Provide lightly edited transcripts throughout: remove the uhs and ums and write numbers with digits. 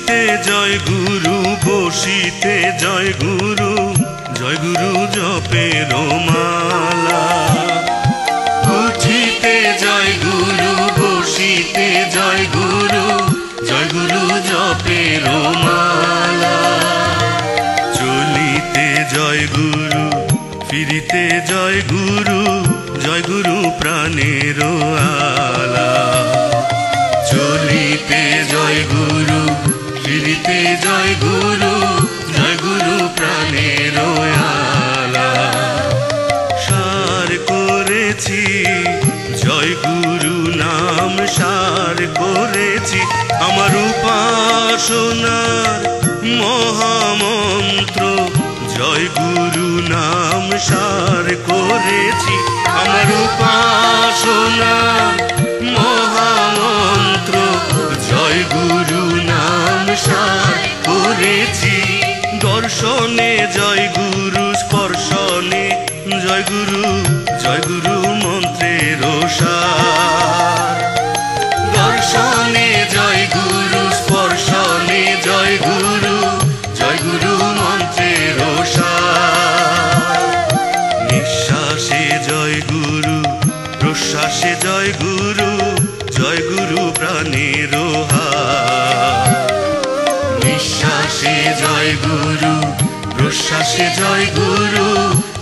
উঠিতে জয় গুরু, বসিতে জয় গুরু, জয় গুরু জপের মালা। উঠিতে জয় গুরু, বসিতে জয় গুরু, জয় গুরু জপের মালা। চলিতে জয় গুরু, ফিরিতে জয় গুরু, জয় গুরু প্রাণের আলা। চলিতে জয় গুরু, ফিরিতে জয় গুরু, জয় গুরু প্রাণের আলা। সার করেছি জয় গুরু নাম, সার করেছি আমার উপাসনার মহামন্ত্র। জয় গুরু নাম সার করেছি আমার উপাসনার মহামন্ত্র। জয় গুরু নাম সার করেছি, দর্শনে জয় গুরু, স্পর্শনে জয় গুরু, জয় গুরু মন্ত্রের সার। দর্শনে জয় গুরু, স্পর্শনে জয় গুরু, জয় গুরু মন্ত্রের সার। নিঃশ্বাসে জয় গুরু, প্রশ্বাসে জয় গুরু, জয় গুরু প্রাণের হার। নিঃশ্বাসে জয় গুরু, প্রশ্বাসে জয় গুরু,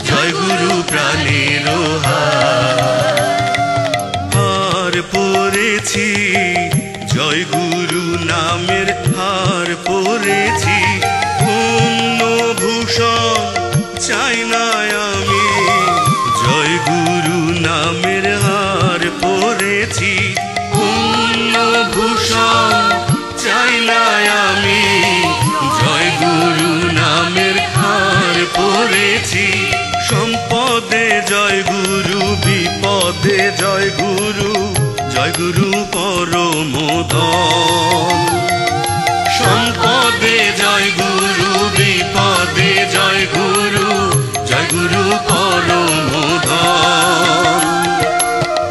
জয় গুরু প্রাণের হার। হার পরেছি জয় গুরু নামের, হার পরেছি পুণ্য ভূষণ চাই না আমি। জয় গুরু নামের হার পরেছি পুণ্য ভূষণ চাই না আমি। জয় গুরু নামের হার পরেছি, সম্পদে জয় গুরু, বিপদে জয় গুরু, জয় গুরু পরম ধন। সম্পদে জয় গুরু, বিপদে জয় গুরু, জয় গুরু পরম ধন।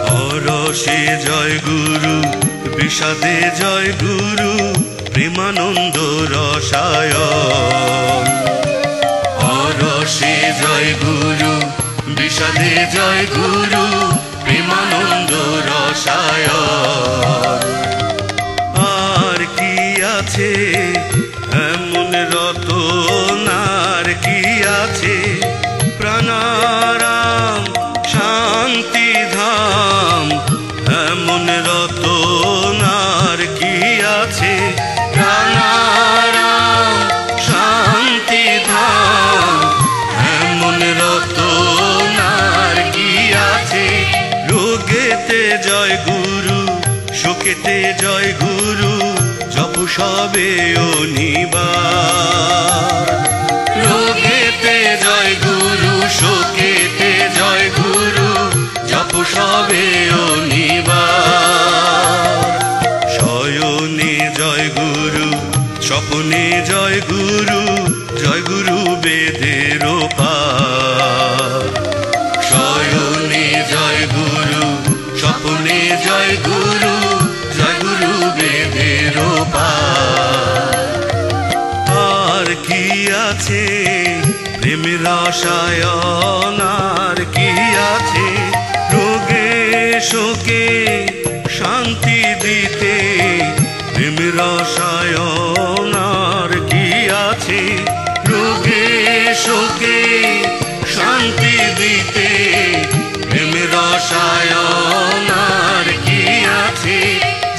হরষে জয় গুরু, বিষাদে জয় গুরু, প্রেমানন্দ রসায়ন। হরষে জয় গুরু, বিষাদে জয় গুরু, প্রেমানন্দ রসায়ন। আর কি আছে এমন রতন, আর কি আছে প্রাণারাম শান্তি ধাম। এমন রতন আর কি আছে প্রাণারাম শান্তি ধাম। এমন রতন আর কি আছে, রোগেতে জয় গুরু, শোকেতে জয় গুরু, জপ সবে অনিবার। রোগেতে জয় গুরু, শোকেতে জয় গুরু, জপ সবে অনিবার। শয়নে জয় গুরু, স্বপ্নে জয় গুরু, জয় গুরু বেদের পার। শয়নে জয় গুরু, স্বপ্নে জয় গুরু, জয় গুরু বেদের পার। আর কি আছে প্রেম রসায়ন, আর কি আছে রোগে শোকে শান্তি দিতে। প্রেম রসায়ন আর কি আছে রোগে শোকে শান্তি দিতে। প্রেম রসায়ন আর কি আছে,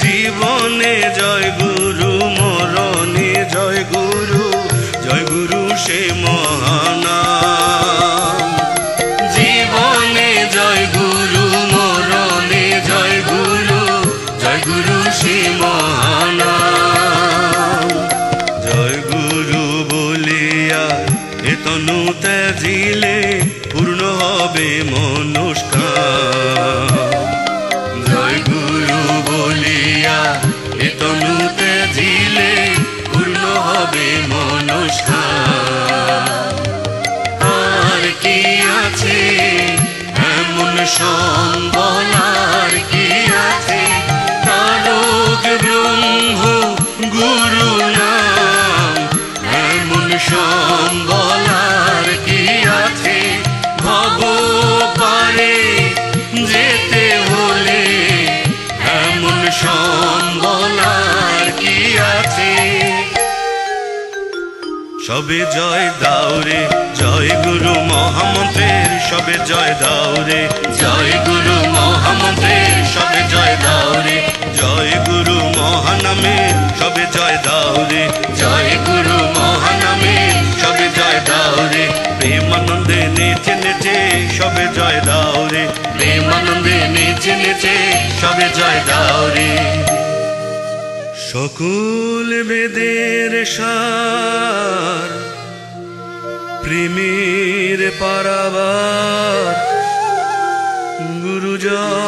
জীবনে জয় গুরু, মরণে জয় গুরু, জয় গুরু সে মহানাম। জীবনে জয় গুরু, মরণে জয় গুরু, জয় গুরু সে মহানাম। জয় গুরু বলিয়া এ তনু ত্যাজিলে, পূর্ণ হবে মনস্কাম। জয় গুরু বলিয়া এ তনু ত্যাজিলে, পূর্ণ হবে মনস্কাম। আর কি আছে এমন সম্বল, আর কি আছে তারক ব্রহ্ম গুরু না। সবে জয় দাও রে, জয় গুরু মহামন্ত্রের সবে জয় দাও রে, জয় গুরু মহামন্ত্রের সবে জয় দাও রে, জয় গুরু মহানামে সবে জয় দাও রে, জয় গুরু মহানামে সবে জয় দাও রে, প্রেমানন্দে নেচে নেচে সবে জয় দাও রে, প্রেমানন্দে নেচে নেচে সবে জয় দাও রে। সকল বেদের সার প্রেমের পারাবার গুরু জয়